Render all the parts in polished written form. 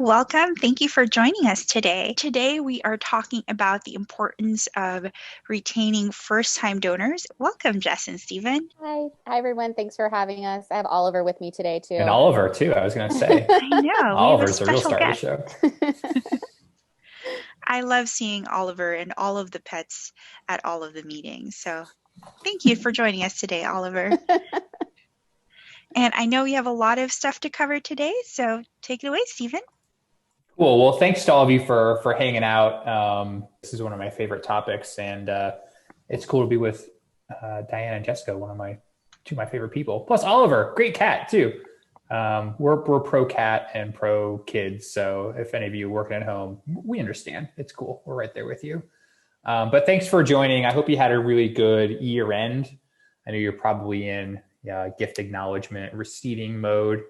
Welcome. Thank you for joining us today. Today, we are talking about the importance of retaining first-time donors. Welcome, Jess and Stephen. Hi. Hi, everyone. Thanks for having us. I have Oliver with me today, And too. Oliver too, I was going to say. I know, we have a Oliver's the real special star of the guest. show. I love seeing Oliver and all of the pets at all of the meetings. So thank you for joining us today, Oliver. And I know we have a lot of stuff to cover today, so take it away, Stephen. Cool. Well, thanks to all of you for hanging out. This is one of my favorite topics, and it's cool to be with Diane and Jessica, two of my favorite people. Plus Oliver, great cat too. We're pro cat and pro kids, so if any of you working at home, we understand. It's cool. We're right there with you. But thanks for joining. I hope you had a really good year end. I know you're probably in gift acknowledgement receiving mode.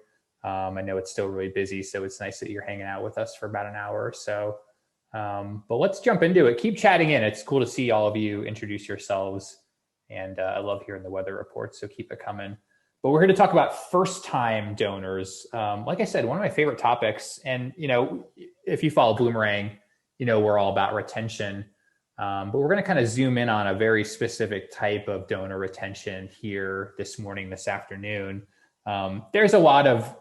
I know it's still really busy, so it's nice that you're hanging out with us for about an hour or so. But let's jump into it. Keep chatting in. It's cool to see all of you introduce yourselves. And I love hearing the weather reports, so keep it coming. But we're here to talk about first-time donors. Like I said, one of my favorite topics. And, if you follow Bloomerang, we're all about retention. But we're going to kind of zoom in on a very specific type of donor retention here this morning, this afternoon. There's a lot of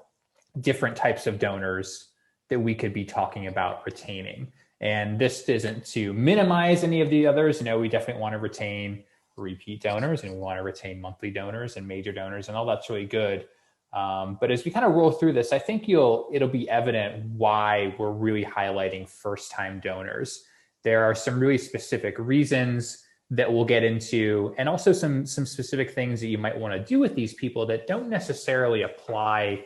different types of donors that we could be talking about retaining. And this isn't to minimize any of the others. We definitely want to retain repeat donors, and we want to retain monthly donors and major donors, and all that's really good. But as we kind of roll through this, I think it'll be evident why we're really highlighting first-time donors. There are some really specific reasons that we'll get into, and also some specific things that you might want to do with these people that don't necessarily apply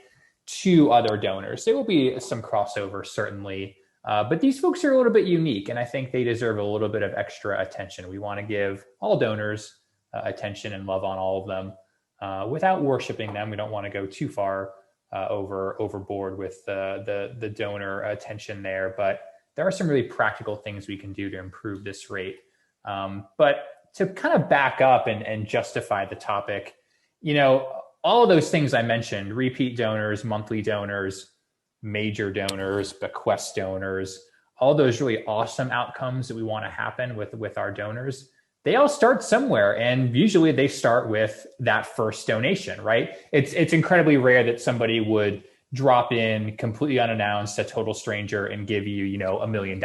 to other donors. There will be some crossover, certainly, but these folks are a little bit unique, and I think they deserve a little bit of extra attention. We want to give all donors attention and love on all of them without worshiping them. We don't want to go too far overboard with the donor attention there, but there are some really practical things we can do to improve this rate. But to kind of back up and justify the topic, all of those things I mentioned, repeat donors, monthly donors, major donors, bequest donors, all those really awesome outcomes that we want to happen with our donors, they all start somewhere. And usually they start with that first donation, right? It's incredibly rare that somebody would drop in completely unannounced, a total stranger, and give you, $1 million.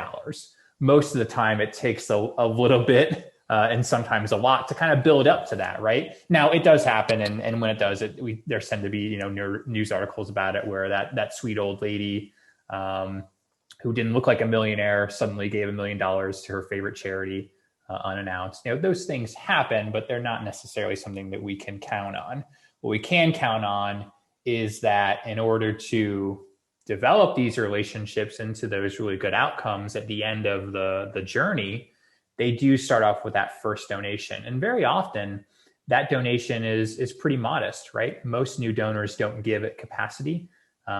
Most of the time it takes a little bit and sometimes a lot to kind of build up to that, right? Now it does happen, and when it does, there tend to be news articles about it where that sweet old lady who didn't look like a millionaire suddenly gave $1 million to her favorite charity unannounced. Those things happen, but they're not necessarily something that we can count on. What we can count on is that in order to develop these relationships into those really good outcomes at the end of the journey, they do start off with that first donation. And very often that donation is pretty modest, right? Most new donors don't give at capacity.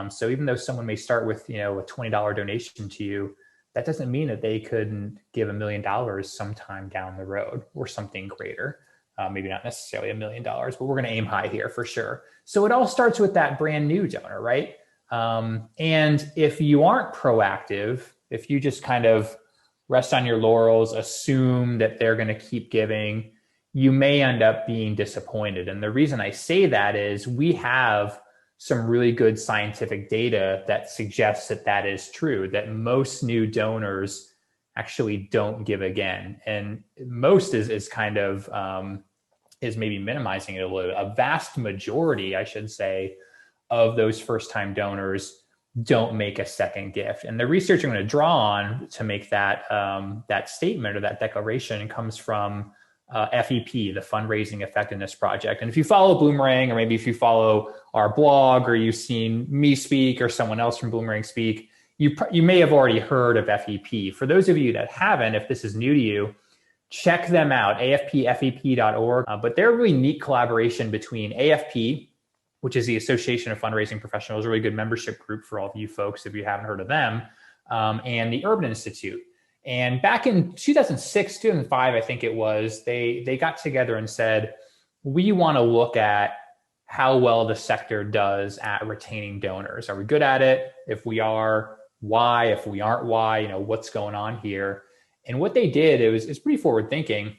So even though someone may start with, a $20 donation to you, that doesn't mean that they couldn't give $1 million sometime down the road or something greater. Maybe not necessarily $1 million, but we're going to aim high here for sure. So it all starts with that brand new donor, right? And if you aren't proactive, if you just kind of rest on your laurels, assume that they're going to keep giving, you may end up being disappointed. And the reason I say that is we have some really good scientific data that suggests that is true, that most new donors actually don't give again. And most is kind of, is maybe minimizing it a little bit. A vast majority, I should say, of those first-time donors don't make a second gift. And the research I'm going to draw on to make that statement or that declaration comes from FEP, the Fundraising Effectiveness Project. And if you follow Bloomerang, or maybe if you follow our blog, or you've seen me speak or someone else from Bloomerang speak, you may have already heard of FEP. For those of you that haven't, if this is new to you, check them out, afpfep.org. But they're a really neat collaboration between AFP, which is the Association of Fundraising Professionals, a really good membership group for all of you folks if you haven't heard of them, and the Urban Institute. And back in 2006, 2005, I think it was, they got together and said, we want to look at how well the sector does at retaining donors. Are we good at it? If we are, why, if we aren't why, what's going on here. And what they did, it's pretty forward thinking.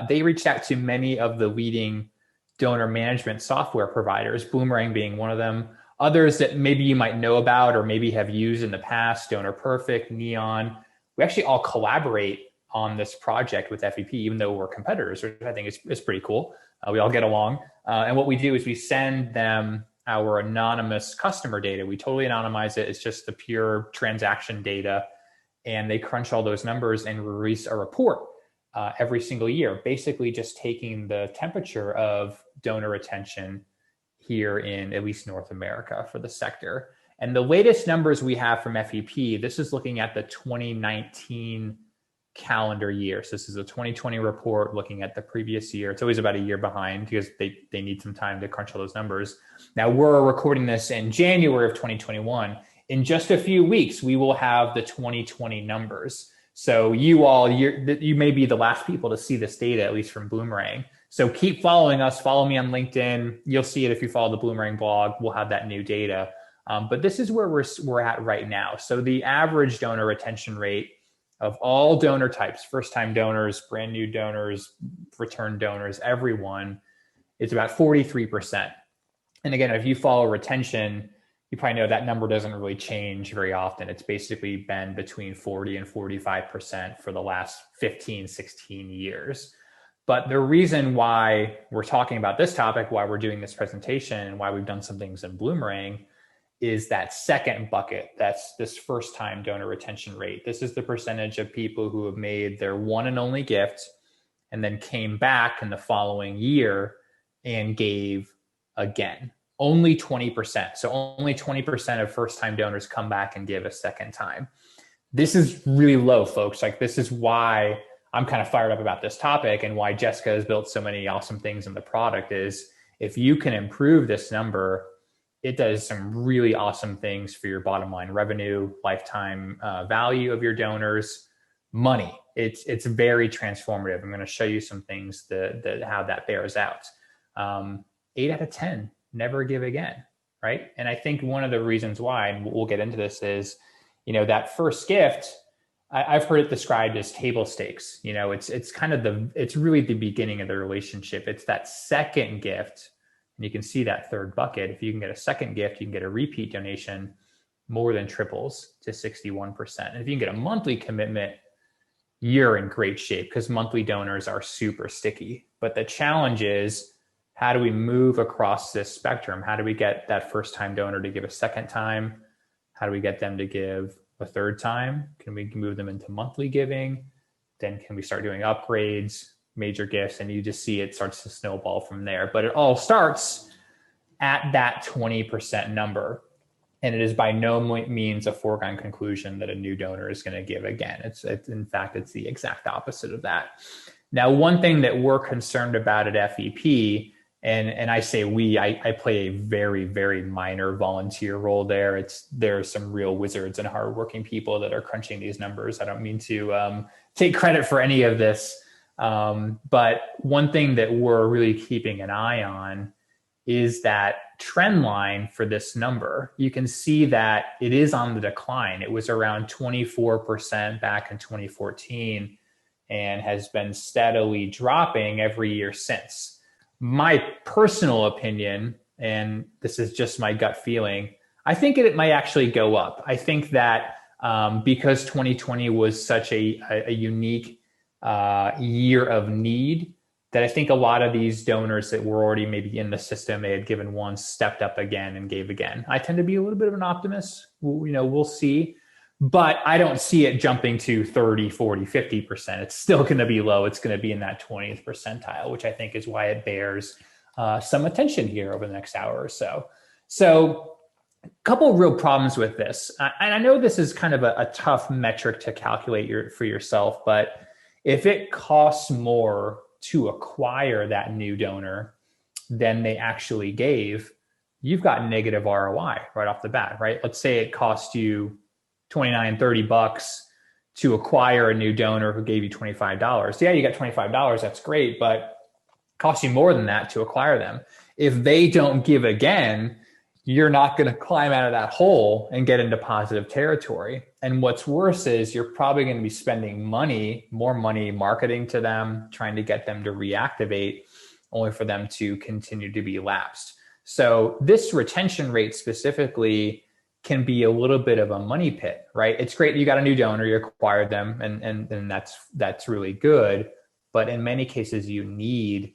They reached out to many of the leading donor management software providers, Boomerang being one of them, others that maybe you might know about or maybe have used in the past, Donor Perfect, Neon. We actually all collaborate on this project with FEP, even though we're competitors, which I think is pretty cool. We all get along. And what we do is we send them our anonymous customer data. We totally anonymize it. It's just the pure transaction data. And they crunch all those numbers and release a report every single year, basically just taking the temperature of donor retention here in at least North America for the sector. And the latest numbers we have from FEP, this is looking at the 2019 calendar year. So this is a 2020 report looking at the previous year. It's always about a year behind because they need some time to crunch all those numbers. Now we're recording this in January of 2021. In just a few weeks, we will have the 2020 numbers. So you may be the last people to see this data, at least from Boomerang. So keep following us. Follow me on LinkedIn. You'll see it if you follow the Boomerang blog. We'll have that new data. But this is where we're at right now. So the average donor retention rate of all donor types, first-time donors, brand new donors, return donors, everyone, is about 43%. And again, if you follow retention, you probably know that number doesn't really change very often. It's basically been between 40 and 45% for the last 15, 16 years. But the reason why we're talking about this topic, why we're doing this presentation, and why we've done some things in Boomerang is that second bucket. That's this first-time donor retention rate. This is the percentage of people who have made their one and only gift and then came back in the following year and gave again. Only 20%. So only 20% of first-time donors come back and give a second time. This is really low, folks. Like, this is why I'm kind of fired up about this topic and why Jessica has built so many awesome things in the product is if you can improve this number, it does some really awesome things for your bottom line revenue, lifetime value of your donors, money. It's very transformative. I'm going to show you some things that how that bears out. 8 out of 10 never give again, right? And I think one of the reasons why, and we'll get into this, is that first gift. I've heard it described as table stakes. It's kind of it's really the beginning of the relationship. It's that second gift. And you can see that third bucket. If you can get a second gift, you can get a repeat donation, more than triples to 61%. And if you can get a monthly commitment, you're in great shape because monthly donors are super sticky. But the challenge is, how do we move across this spectrum? How do we get that first time donor to give a second time? How do we get them to give a third time? Can we move them into monthly giving? Then can we start doing upgrades, major gifts, and you just see it starts to snowball from there. But it all starts at that 20% number. And it is by no means a foregone conclusion that a new donor is going to give again. It's in fact, it's the exact opposite of that. Now, one thing that we're concerned about at FEP, and I say I play a very, very minor volunteer role there. There are some real wizards and hardworking people that are crunching these numbers. I don't mean to take credit for any of this. But one thing that we're really keeping an eye on is that trend line for this number. You can see that it is on the decline. It was around 24% back in 2014 and has been steadily dropping every year since. My personal opinion, and this is just my gut feeling, I think it might actually go up. I think that because 2020 was such a unique year of need, that I think a lot of these donors that were already maybe in the system, they had given once, stepped up again and gave again. I tend to be a little bit of an optimist. We'll see. But I don't see it jumping to 30, 40, 50%. It's still going to be low. It's going to be in that 20th percentile, which I think is why it bears some attention here over the next hour or so. So a couple of real problems with this. And I know this is kind of a tough metric to calculate for yourself, but if it costs more to acquire that new donor than they actually gave, you've got negative ROI right off the bat, right? Let's say it cost you $29, $30 to acquire a new donor who gave you $25. Yeah, you got $25, that's great, but it costs you more than that to acquire them. If they don't give again, you're not going to climb out of that hole and get into positive territory. And what's worse is you're probably going to be spending more money marketing to them, trying to get them to reactivate, only for them to continue to be lapsed. So this retention rate specifically can be a little bit of a money pit, right? It's great you got a new donor, you acquired them, and that's really good. But in many cases, you need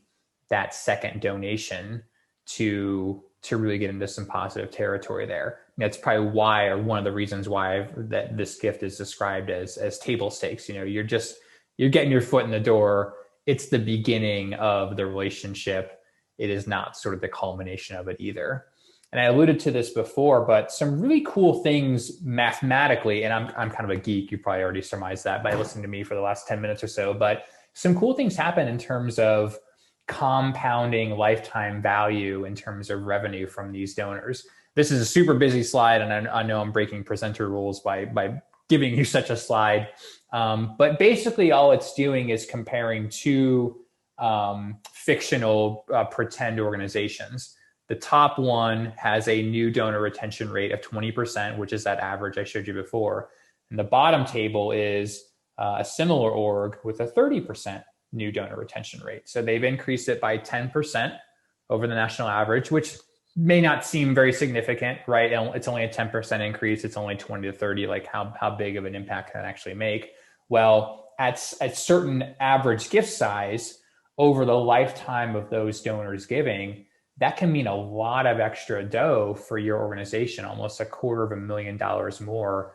that second donation to really get into some positive territory there. And that's probably why, or one of the reasons why, that this gift is described as table stakes. You're getting your foot in the door. It's the beginning of the relationship. It is not sort of the culmination of it either. And I alluded to this before, but some really cool things mathematically, and I'm kind of a geek. You probably already surmised that by listening to me for the last 10 minutes or so, but some cool things happen in terms of compounding lifetime value in terms of revenue from these donors. This is a super busy slide, and I know I'm breaking presenter rules by giving you such a slide. But basically all it's doing is comparing two fictional pretend organizations. The top one has a new donor retention rate of 20%, which is that average I showed you before. And the bottom table is a similar org with a 30% new donor retention rate. So they've increased it by 10% over the national average, which may not seem very significant, right? It's only a 10% increase. It's only 20 to 30. Like how big of an impact can it actually make? Well, at certain average gift size over the lifetime of those donors giving, that can mean a lot of extra dough for your organization, almost $250,000 more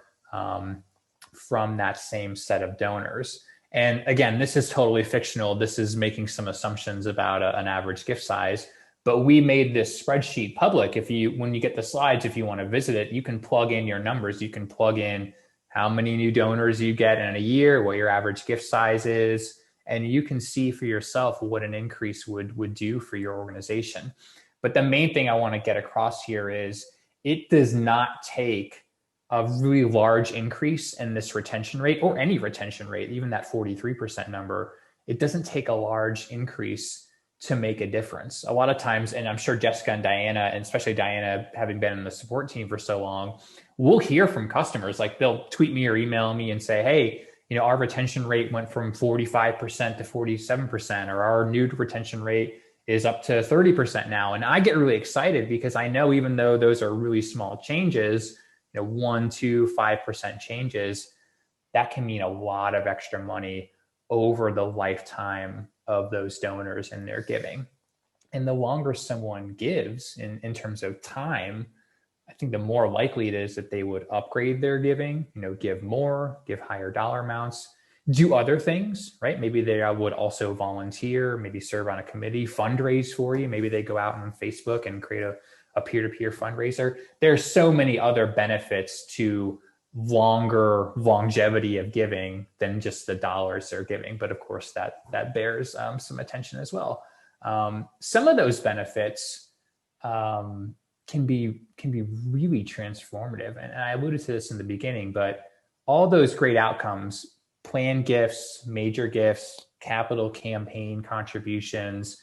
from that same set of donors. And again, this is totally fictional. This is making some assumptions about an average gift size, but we made this spreadsheet public. When you get the slides, if you want to visit it, you can plug in your numbers. You can plug in how many new donors you get in a year, what your average gift size is, and you can see for yourself what an increase would do for your organization. But the main thing I want to get across here is it does not take a really large increase in this retention rate, or any retention rate, even that 43% number. It doesn't take a large increase to make a difference. A lot of times, and I'm sure Jessica and Diana, and especially Diana, having been in the support team for so long, we'll hear from customers, like they'll tweet me or email me and say, hey, our retention rate went from 45% to 47%, or our new retention rate is up to 30% now. And I get really excited because I know, even though those are really small changes, 1, 2, 5% changes, that can mean a lot of extra money over the lifetime of those donors and their giving. And the longer someone gives in terms of time, I think the more likely it is that they would upgrade their giving, give more, give higher dollar amounts, do other things, right? Maybe they would also volunteer, maybe serve on a committee, fundraise for you. Maybe they go out on Facebook and create a peer-to-peer fundraiser. There's so many other benefits to longer longevity of giving than just the dollars they're giving. But of course that bears some attention as well. Some of those benefits can be really transformative. And I alluded to this in the beginning, but all those great outcomes, planned gifts, major gifts, capital campaign contributions,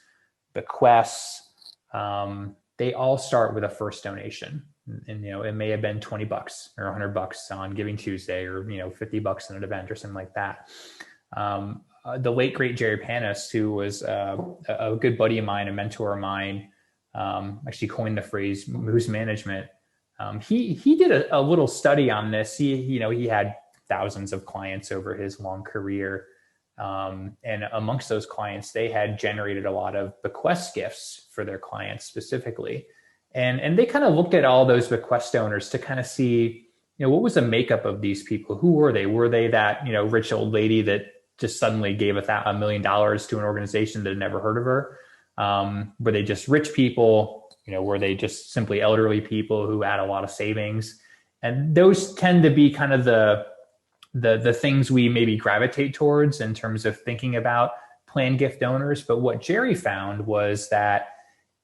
bequests, they all start with a first donation. And it may have been $20 or $100 on Giving Tuesday, or $50 in an event or something like that. The late great Jerry Panis, who was a good buddy of mine, a mentor of mine, actually coined the phrase moose management. He did a little study on this. He had thousands of clients over his long career. And amongst those clients, they had generated a lot of bequest gifts for their clients specifically. And they kind of looked at all those bequest donors to kind of see, what was the makeup of these people? Who were they? Were they that, rich old lady that just suddenly gave $1 million to an organization that had never heard of her? Were they just rich people? Were they just simply elderly people who had a lot of savings? And those tend to be kind of the things we maybe gravitate towards in terms of thinking about planned gift donors. But what Jerry found was that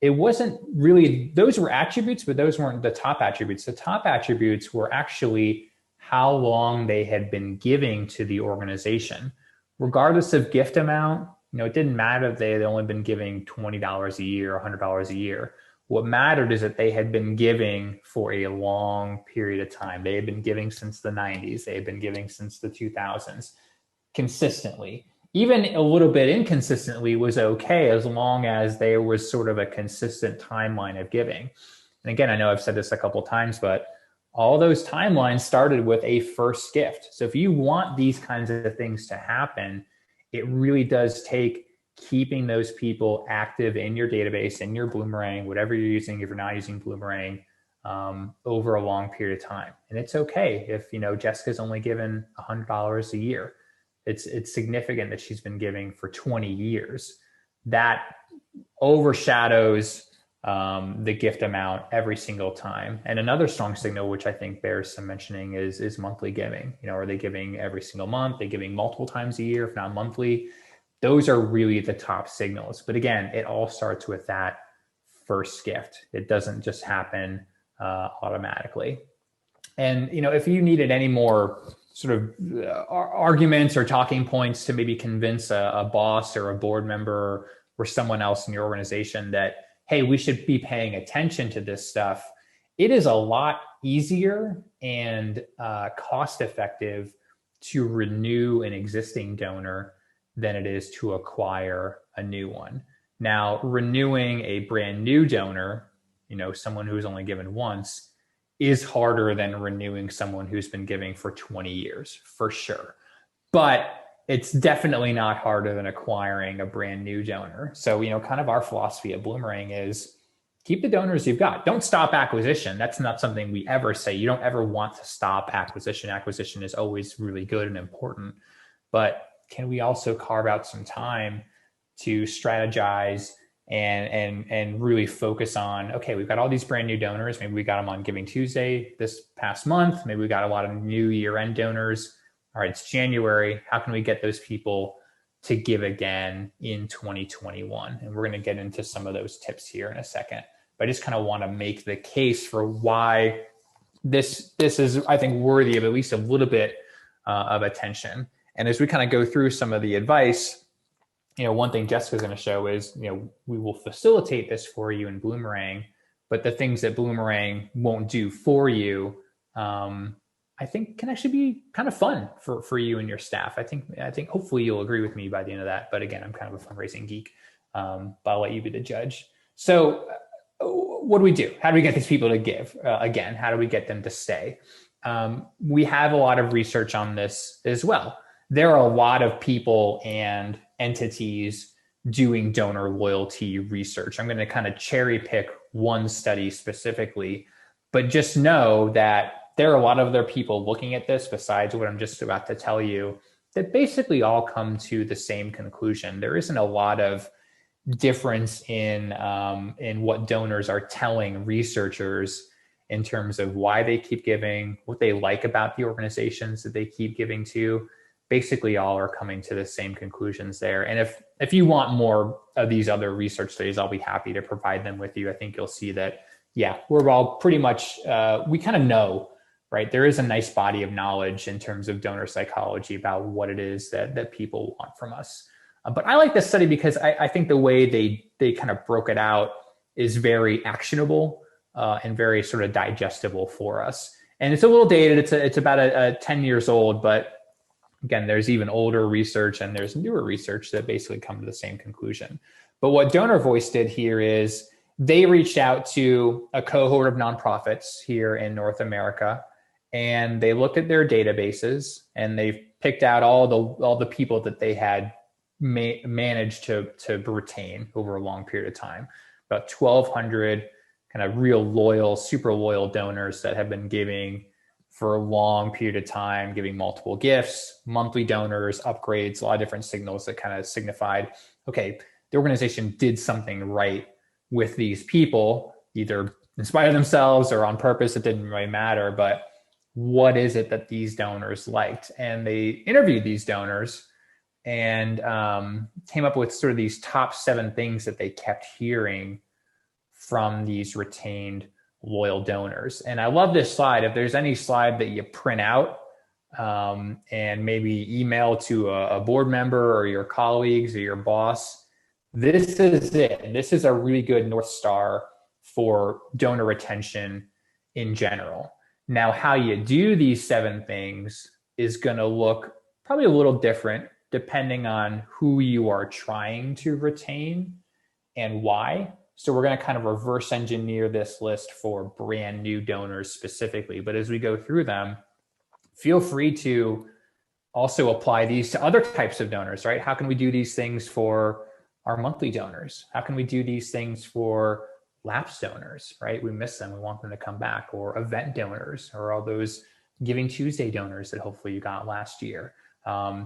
it wasn't really, those were attributes, but those weren't the top attributes. The top attributes were actually how long they had been giving to the organization. Regardless of gift amount, it didn't matter if they had only been giving $20 a year or $100 a year. What mattered is that they had been giving for a long period of time. They had been giving since the 90s. They had been giving since the 2000s consistently. Even a little bit inconsistently was okay as long as there was sort of a consistent timeline of giving. And again, I know I've said this a couple of times, but all those timelines started with a first gift. So if you want these kinds of things to happen, it really does take keeping those people active in your database, in your Bloomerang, whatever you're using, if you're not using Bloomerang, over a long period of time. And it's okay if, Jessica's only given $100 a year. It's significant that she's been giving for 20 years. That overshadows the gift amount every single time. And another strong signal, which I think bears some mentioning, is monthly giving. Are they giving every single month? Are they giving multiple times a year, if not monthly? Those are really the top signals. But again, it all starts with that first gift. It doesn't just happen automatically. And, if you needed any more sort of arguments or talking points to maybe convince a boss or a board member or someone else in your organization that, hey, we should be paying attention to this stuff, it is a lot easier and cost effective to renew an existing donor than it is to acquire a new one. Now, renewing a brand new donor, someone who's only given once, is harder than renewing someone who's been giving for 20 years, for sure. But it's definitely not harder than acquiring a brand new donor. So, kind of our philosophy at Bloomerang is keep the donors you've got. Don't stop acquisition. That's not something we ever say. You don't ever want to stop acquisition. Acquisition is always really good and important. But can we also carve out some time to strategize and really focus on, okay, we've got all these brand new donors. Maybe we got them on Giving Tuesday this past month. Maybe we got a lot of new year-end donors. All right, it's January. How can we get those people to give again in 2021? And we're going to get into some of those tips here in a second. But I just kind of want to make the case for why this is, I think, worthy of at least a little bit of attention. And as we kind of go through some of the advice, one thing Jessica's going to show is, we will facilitate this for you in Bloomerang, but the things that Bloomerang won't do for you, I think can actually be kind of fun for you and your staff. I think hopefully you'll agree with me by the end of that. But again, I'm kind of a fundraising geek, but I'll let you be the judge. So what do we do? How do we get these people to give? Again, how do we get them to stay? We have a lot of research on this as well. There are a lot of people and entities doing donor loyalty research. I'm going to kind of cherry pick one study specifically, but just know that there are a lot of other people looking at this besides what I'm just about to tell you that basically all come to the same conclusion. There isn't a lot of difference in what donors are telling researchers in terms of why they keep giving, what they like about the organizations that they keep giving to. Basically all are coming to the same conclusions there. And if you want more of these other research studies, I'll be happy to provide them with you. I think you'll see that, yeah, we're all pretty much, we kind of know, right? There is a nice body of knowledge in terms of donor psychology about what it is that people want from us. But I like this study because I think the way they kind of broke it out is very actionable and very sort of digestible for us. And it's a little dated. It's about a 10 years old, but again, there's even older research and there's newer research that basically come to the same conclusion. But what Donor Voice did here is they reached out to a cohort of nonprofits here in North America, and they looked at their databases and they picked out all the people that they had managed to retain over a long period of time. About 1,200 kind of real loyal, super loyal donors that have been giving for a long period of time, giving multiple gifts, monthly donors, upgrades, a lot of different signals that kind of signified, okay, the organization did something right with these people, either in spite of themselves or on purpose. It didn't really matter, but what is it that these donors liked? And they interviewed these donors and came up with sort of these top 7 things that they kept hearing from these retained loyal donors. And I love this slide. If there's any slide that you print out and maybe email to a board member or your colleagues or your boss, this is it. This is a really good North Star for donor retention in general. Now, how you do these 7 things is going to look probably a little different depending on who you are trying to retain and why. So we're going to kind of reverse engineer this list for brand new donors specifically. But as we go through them, feel free to also apply these to other types of donors, right? How can we do these things for our monthly donors? How can we do these things for lapsed donors, right? We miss them, we want them to come back, or event donors, or all those Giving Tuesday donors that hopefully you got last year.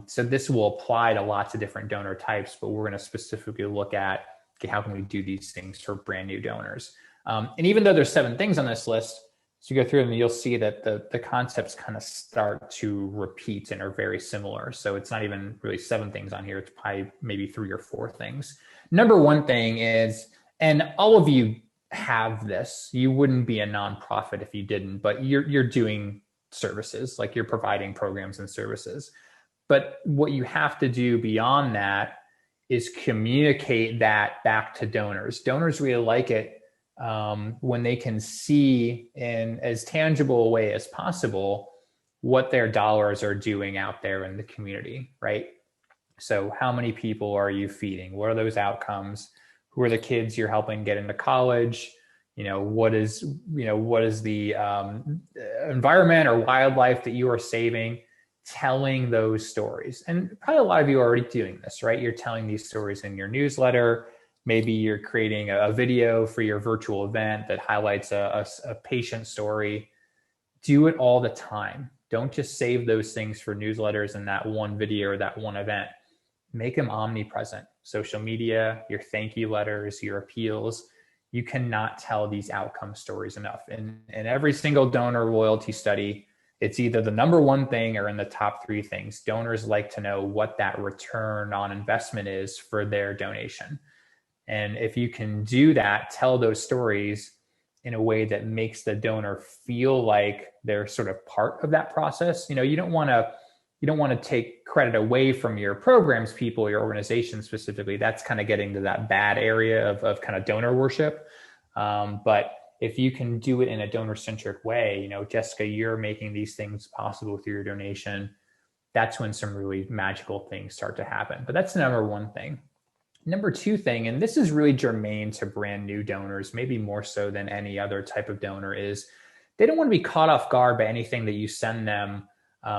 So this will apply to lots of different donor types, but we're going to specifically look at, okay, how can we do these things for brand new donors? And even though there's 7 things on this list, as you go through them, you'll see that the concepts kind of start to repeat and are very similar. So it's not even really 7 things on here. It's probably maybe 3 or 4 things. Number 1 thing is, and all of you have this, you wouldn't be a nonprofit if you didn't, but you're doing services, like you're providing programs and services. But what you have to do beyond that is communicate that back to donors. Donors really like it when they can see in as tangible a way as possible what their dollars are doing out there in the community, right? So how many people are you feeding? What are those outcomes? Who are the kids you're helping get into college? What is the environment or wildlife that you are saving? Telling those stories. And probably a lot of you are already doing this, right? You're telling these stories in your newsletter. Maybe you're creating a video for your virtual event that highlights a patient story. Do it all the time. Don't just save those things for newsletters and that one video or that one event. Make them omnipresent. Social media, your thank you letters, your appeals. You cannot tell these outcome stories enough. In every single donor loyalty study, it's either the number 1 thing or in the top 3 things. Donors like to know what that return on investment is for their donation. And if you can do that, tell those stories in a way that makes the donor feel like they're sort of part of that process. You don't want to take credit away from your programs people, your organization specifically. That's kind of getting to that bad area of kind of donor worship. But if you can do it in a donor-centric way, Jessica, you're making these things possible through your donation. That's when some really magical things start to happen. But that's the number 1 thing. Number 2 thing, and this is really germane to brand new donors, maybe more so than any other type of donor, is they don't want to be caught off guard by anything that you send them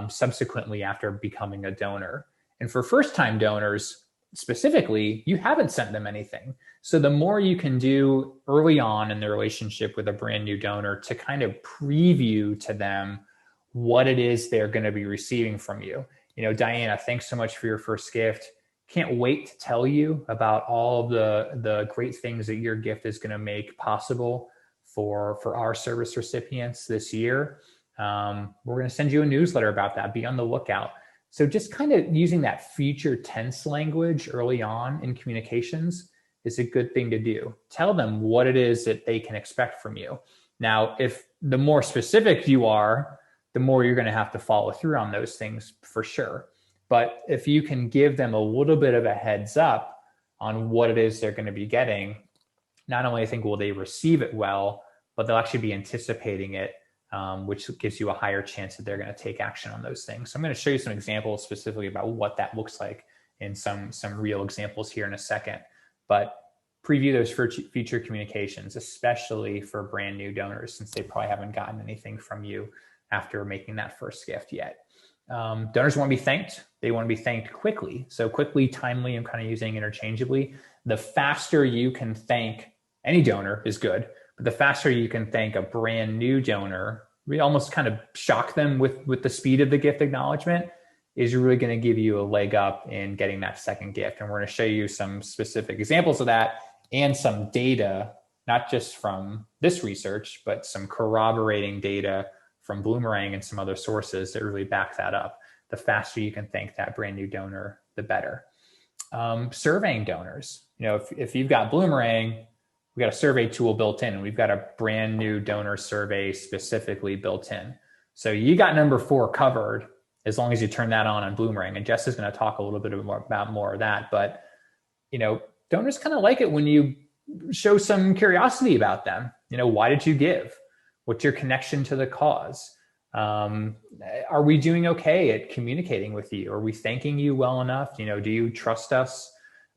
subsequently after becoming a donor. And for first-time donors, specifically, you haven't sent them anything. So the more you can do early on in the relationship with a brand new donor to kind of preview to them what it is they're going to be receiving from you. Diana, thanks so much for your first gift. Can't wait to tell you about all of the great things that your gift is going to make possible for our service recipients this year. We're going to send you a newsletter about that. Be on the lookout. So just kind of using that future tense language early on in communications is a good thing to do. Tell them what it is that they can expect from you. Now, if the more specific you are, the more you're going to have to follow through on those things for sure. But if you can give them a little bit of a heads up on what it is they're going to be getting, not only I think will they receive it well, but they'll actually be anticipating it, which gives you a higher chance that they're going to take action on those things. So I'm going to show you some examples specifically about what that looks like in some real examples here in a second. But preview those future communications, especially for brand new donors, since they probably haven't gotten anything from you after making that first gift yet. Donors want to be thanked. They want to be thanked quickly. So quickly, timely, I'm kind of using interchangeably. The faster you can thank any donor is good, but the faster you can thank a brand new donor, we almost kind of shock them with the speed of the gift acknowledgement, is really going to give you a leg up in getting that second gift. And we're going to show you some specific examples of that and some data, not just from this research, but some corroborating data from Bloomerang and some other sources that really back that up. The faster you can thank that brand new donor, the better. Surveying donors. If you've got Bloomerang, we've got a survey tool built in, and we've got a brand new donor survey specifically built in. So you got number 4 covered as long as you turn that on Bloomerang. And Jess is going to talk a little bit more about more of that. But donors kind of like it when you show some curiosity about them. Why did you give? What's your connection to the cause? Are we doing okay at communicating with you? Are we thanking you well enough? Do you trust us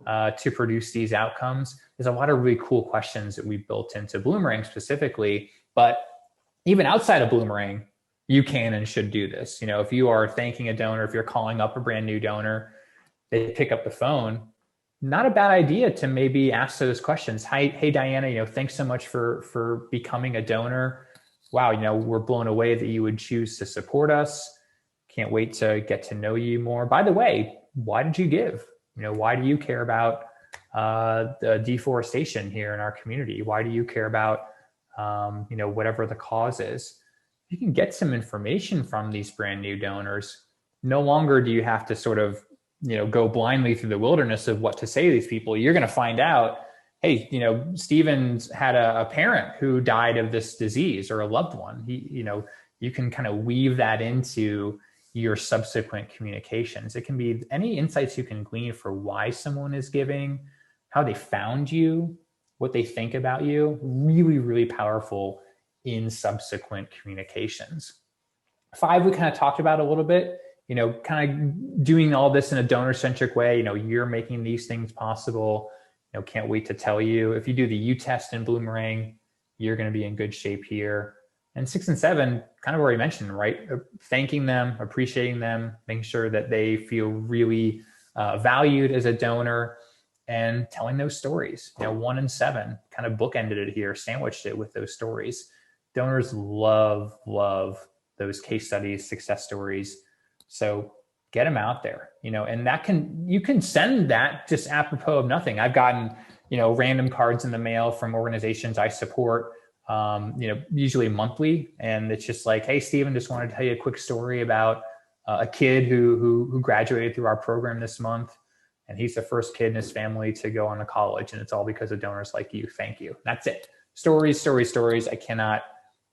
to produce these outcomes? There's a lot of really cool questions that we built into Bloomerang specifically, but even outside of Bloomerang, you can and should do this. If you are thanking a donor, if you're calling up a brand new donor, they pick up the phone, not a bad idea to maybe ask those questions. Hey, Diana, thanks so much for becoming a donor. Wow, we're blown away that you would choose to support us. Can't wait to get to know you more. By the way, why did you give? Why do you care about the deforestation here in our community? Why do you care about, whatever the cause is? You can get some information from these brand new donors. No longer do you have to sort of, go blindly through the wilderness of what to say to these people. You're going to find out, hey, Steven's had a parent who died of this disease, or a loved one. You can kind of weave that into your subsequent communications. It can be any insights you can glean for why someone is giving, how they found you, what they think about you. Really, really powerful in subsequent communications. 5, we kind of talked about a little bit, kind of doing all this in a donor-centric way. You're making these things possible. Can't wait to tell you. If you do the U test in Bloomerang, you're going to be in good shape here. And 6 and 7, kind of already mentioned, right? Thanking them, appreciating them, making sure that they feel really valued as a donor, and telling those stories. 1 and 7 kind of bookended it here, sandwiched it with those stories. Donors love those case studies, success stories. So get them out there, and you can send that just apropos of nothing. I've gotten, random cards in the mail from organizations I support, usually monthly. And it's just like, hey, Steven, just wanted to tell you a quick story about a kid who graduated through our program this month. And he's the first kid in his family to go on to college. And it's all because of donors like you. Thank you. That's it. Stories. I cannot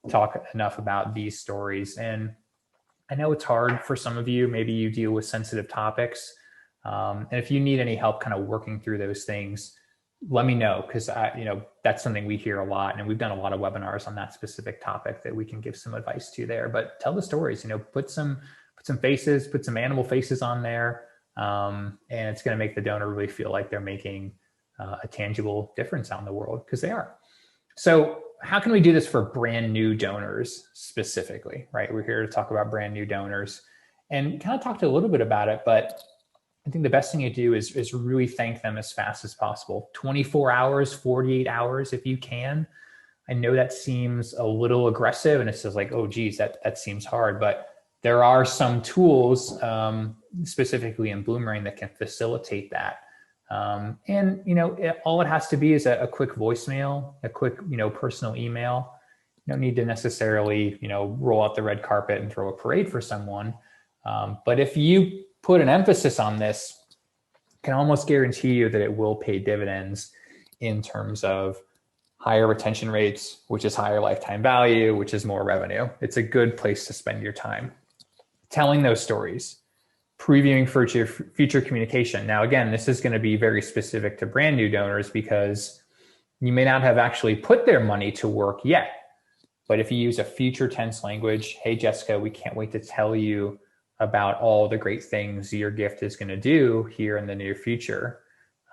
talk enough about these stories. And I know it's hard for some of you. Maybe you deal with sensitive topics. And if you need any help kind of working through those things, let me know, because that's something we hear a lot. And we've done a lot of webinars on that specific topic that we can give some advice to there. But tell the stories, put some faces, put some animal faces on there. And it's going to make the donor really feel like they're making a tangible difference out in the world, because they are. So how can we do this for brand new donors specifically, right? We're here to talk about brand new donors and kind of talked a little bit about it, but I think the best thing you do is really thank them as fast as possible. 24 hours, 48 hours, if you can. I know that seems a little aggressive, and it's just like, oh, geez, that seems hard, but there are some tools, specifically in Bloomerang, that can facilitate that. All it has to be is a quick voicemail, a quick, personal email. You don't need to necessarily, roll out the red carpet and throw a parade for someone. But if you put an emphasis on this, I can almost guarantee you that it will pay dividends in terms of higher retention rates, which is higher lifetime value, which is more revenue. It's a good place to spend your time. Telling those stories, previewing for future communication. Now, again, this is going to be very specific to brand new donors, because you may not have actually put their money to work yet. But if you use a future tense language, hey, Jessica, we can't wait to tell you about all the great things your gift is going to do here in the near future.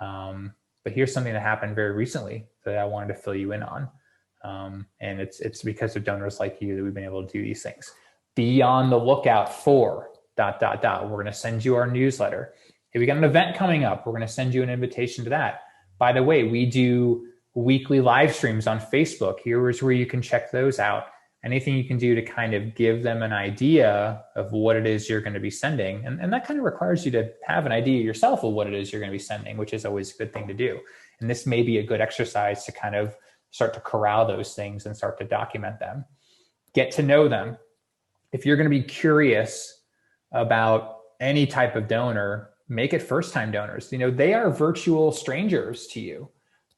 But here's something that happened very recently that I wanted to fill you in on. And it's because of donors like you that we've been able to do these things. Be on the lookout for ... We're going to send you our newsletter. Hey, we got an event coming up. We're going to send you an invitation to that. By the way, we do weekly live streams on Facebook. Here's where you can check those out. Anything you can do to kind of give them an idea of what it is you're going to be sending. And that kind of requires you to have an idea yourself of what it is you're going to be sending, which is always a good thing to do. And this may be a good exercise to kind of start to corral those things and start to document them. Get to know them. If you're going to be curious about any type of donor, make it first-time donors. They are virtual strangers to you.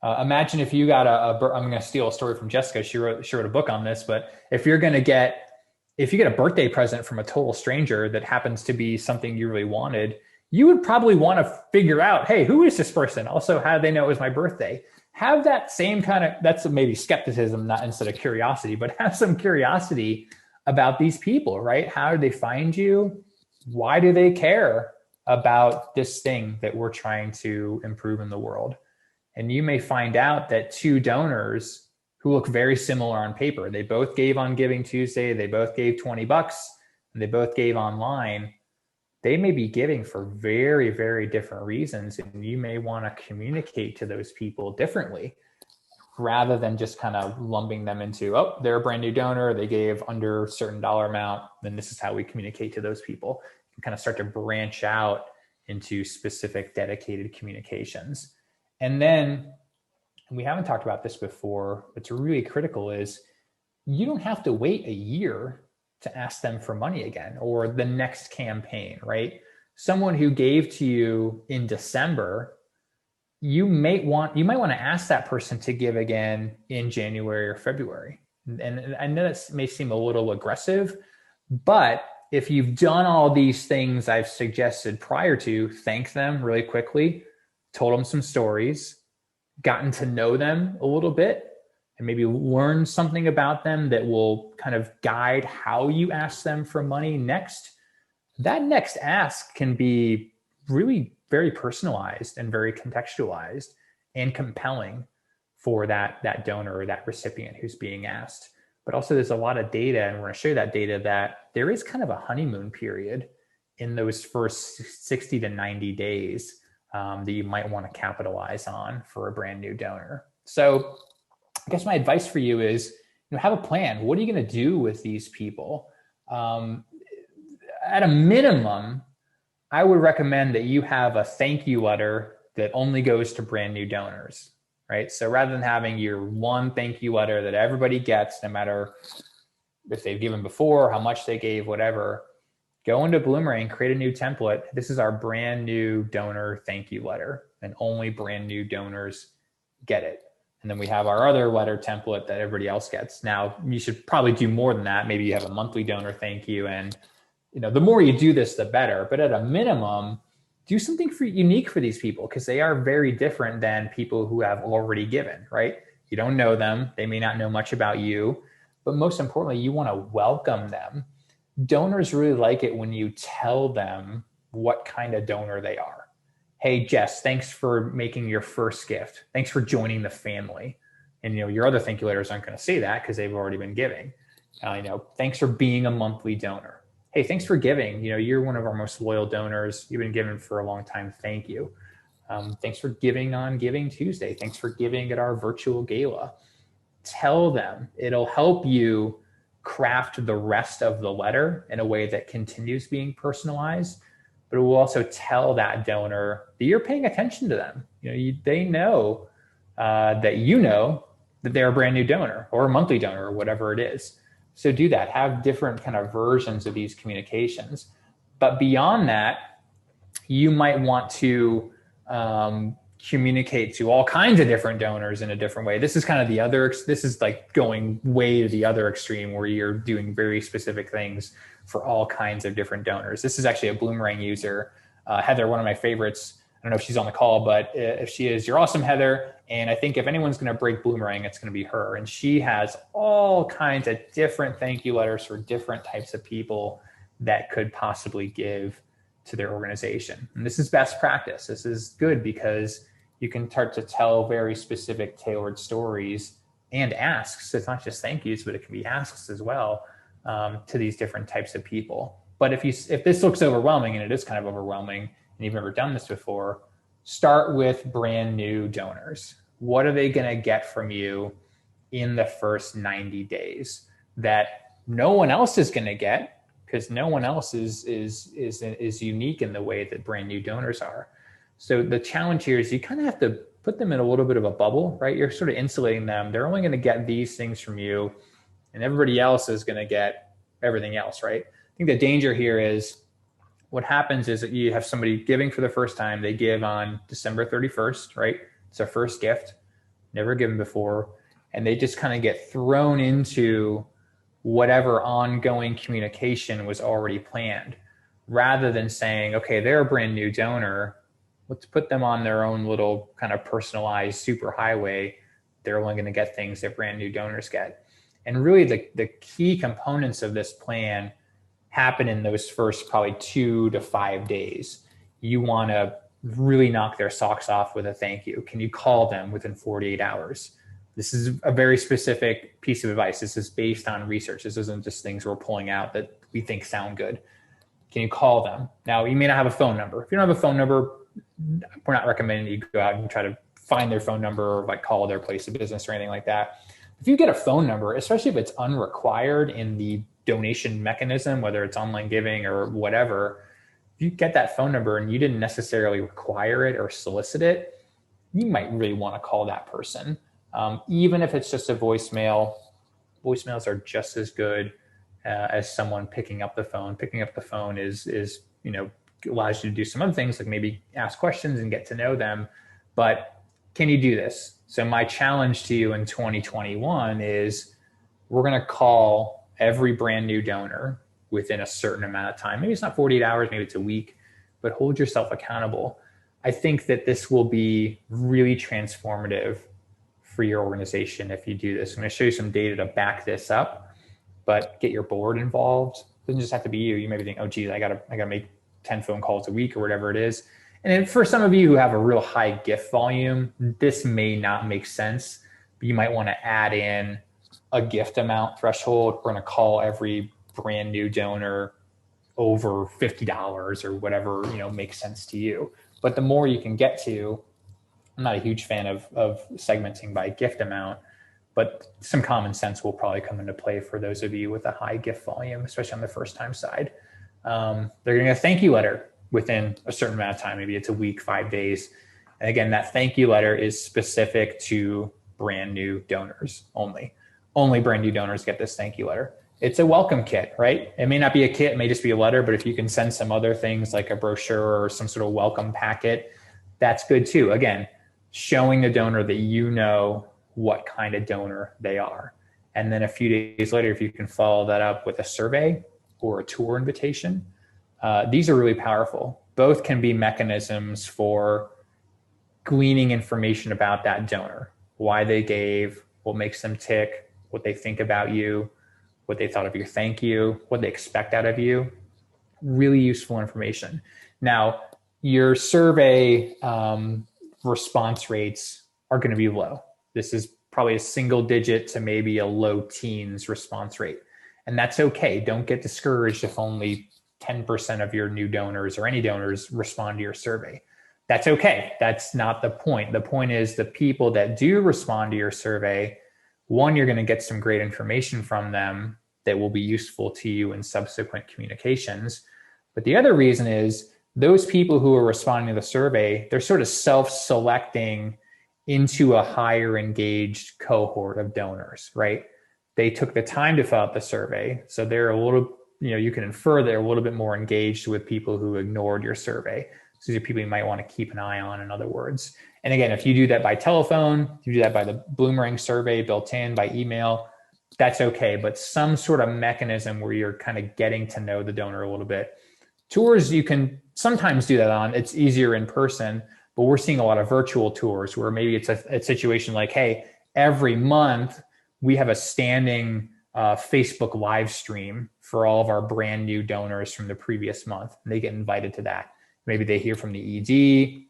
Imagine if you got I'm going to steal a story from Jessica. She wrote a book on this, but if you get a birthday present from a total stranger that happens to be something you really wanted, you would probably want to figure out, hey, who is this person? Also, how do they know it was my birthday? have that same kind of, that's maybe skepticism, not instead of curiosity, but have some curiosity about these people, right? How do they find you? Why do they care about this thing that we're trying to improve in the world? And you may find out that two donors who look very similar on paper, they both gave on Giving Tuesday, they both gave $20, and they both gave online. They may be giving for very, very different reasons. And you may want to communicate to those people differently rather than just kind of lumping them into, oh, they're a brand new donor, they gave under a certain dollar amount, then this is how we communicate to those people. You kind of start to branch out into specific dedicated communications. And then, and we haven't talked about this before, what's really critical is you don't have to wait a year to ask them for money again or the next campaign, right? Someone who gave to you in December, you might want to ask that person to give again in January or February. And I know that may seem a little aggressive, but if you've done all these things I've suggested prior to, thank them really quickly, told them some stories, gotten to know them a little bit, and maybe learn something about them that will kind of guide how you ask them for money next, that next ask can be really very personalized and very contextualized and compelling for that donor or that recipient who's being asked. But also there's a lot of data, and we're going to show you that data, that there is kind of a honeymoon period in those first 60 to 90 days that you might want to capitalize on for a brand new donor. So I guess my advice for you is, have a plan. What are you going to do with these people? At a minimum, I would recommend that you have a thank you letter that only goes to brand new donors, right? So rather than having your one thank you letter that everybody gets, no matter if they've given before, how much they gave, whatever, go into Bloomerang, create a new template. This is our brand new donor thank you letter, and only brand new donors get it. And then we have our other letter template that everybody else gets. Now, you should probably do more than that. Maybe you have a monthly donor thank you, and the more you do this, the better. But at a minimum, do something unique for these people, because they are very different than people who have already given, right? You don't know them. They may not know much about you. But most importantly, you want to welcome them. Donors really like it when you tell them what kind of donor they are. Hey, Jess, thanks for making your first gift. Thanks for joining the family. And your other thank you letters aren't going to say that because they've already been giving. Thanks for being a monthly donor. Hey, thanks for giving. You're one of our most loyal donors. You've been giving for a long time. Thank you. Thanks for giving on Giving Tuesday. Thanks for giving at our virtual gala. Tell them. It'll help you craft the rest of the letter in a way that continues being personalized, but it will also tell that donor that you're paying attention to them. They know that that they're a brand new donor or a monthly donor or whatever it is. So do that. Have different kind of versions of these communications. But beyond that, you might want to communicate to all kinds of different donors in a different way. This is kind of this is like going way to the other extreme where you're doing very specific things for all kinds of different donors. This is actually a Bloomerang user, Heather, one of my favorites. I don't know if she's on the call, but if she is, you're awesome, Heather. And I think if anyone's going to break Bloomerang, it's going to be her. And she has all kinds of different thank you letters for different types of people that could possibly give to their organization. And this is best practice. This is good because you can start to tell very specific tailored stories and asks. So it's not just thank yous, but it can be asks as well to these different types of people. But if this looks overwhelming, and it is kind of overwhelming, and you've never done this before, start with brand new donors. What are they going to get from you in the first 90 days that no one else is going to get, because no one else is unique in the way that brand new donors are. So the challenge here is you kind of have to put them in a little bit of a bubble, right? You're sort of insulating them. They're only going to get these things from you, and everybody else is going to get everything else, right? I think the danger here is what happens is that you have somebody giving for the first time. They give on December 31st, right? It's their first gift, never given before. And they just kind of get thrown into whatever ongoing communication was already planned, rather than saying, okay, they're a brand new donor. Let's put them on their own little kind of personalized super highway. They're only going to get things that brand new donors get. And really the key components of this plan happen in those first probably 2 to 5 days. You want to really knock their socks off with a thank you. Can you call them within 48 hours? This is a very specific piece of advice. This is based on research. This isn't just things we're pulling out that we think sound good. Can you call them? Now, you may not have a phone number. If you don't have a phone number, we're not recommending you go out and try to find their phone number or like call their place of business or anything like that. If you get a phone number, especially if it's unrequired in the donation mechanism, whether it's online giving or whatever, if you get that phone number and you didn't necessarily require it or solicit it, you might really want to call that person. Even if it's just a voicemail, voicemails are just as good as someone picking up the phone. Picking up the phone is allows you to do some other things, like maybe ask questions and get to know them. But can you do this? So my challenge to you in 2021 is we're going to call every brand new donor within a certain amount of time. Maybe it's not 48 hours, maybe it's a week, but hold yourself accountable. I think that this will be really transformative for your organization if you do this. I'm going to show you some data to back this up, but get your board involved. It doesn't just have to be you. You may be thinking, oh, geez, I gotta make 10 phone calls a week or whatever it is. And for some of you who have a real high gift volume, this may not make sense. But you might want to add in a gift amount threshold. We're going to call every brand new donor over $50 or whatever, makes sense to you. But the more you can get to, I'm not a huge fan of segmenting by gift amount, but some common sense will probably come into play for those of you with a high gift volume, especially on the first time side. They're going to get a thank you letter within a certain amount of time. Maybe it's a week, 5 days. And again, that thank you letter is specific to brand new donors only. Only brand new donors get this thank you letter. It's a welcome kit, right? It may not be a kit, it may just be a letter, but if you can send some other things like a brochure or some sort of welcome packet, that's good too. Again, showing the donor that you know what kind of donor they are. And then a few days later, if you can follow that up with a survey or a tour invitation, these are really powerful. Both can be mechanisms for gleaning information about that donor, why they gave, what makes them tick, what they think about you, what they thought of your thank you, what they expect out of you. Really useful information. Now, your survey response rates are going to be low. This is probably a single digit to maybe a low teens response rate. And that's okay. Don't get discouraged if only 10% of your new donors or any donors respond to your survey. That's okay. That's not the point. The point is the people that do respond to your survey, one, you're going to get some great information from them that will be useful to you in subsequent communications. But the other reason is those people who are responding to the survey, they're sort of self-selecting into a higher engaged cohort of donors, right? They took the time to fill out the survey. So they're a little, you can infer they're a little bit more engaged with people who ignored your survey. So these are people you might want to keep an eye on, in other words. And again, if you do that by telephone, if you do that by the Bloomerang survey built in, by email, that's okay. But some sort of mechanism where you're kind of getting to know the donor a little bit. Tours, you can sometimes do that on. It's easier in person, but we're seeing a lot of virtual tours where maybe it's a situation like, hey, every month we have a standing Facebook live stream for all of our brand new donors from the previous month. And they get invited to that. Maybe they hear from the ED.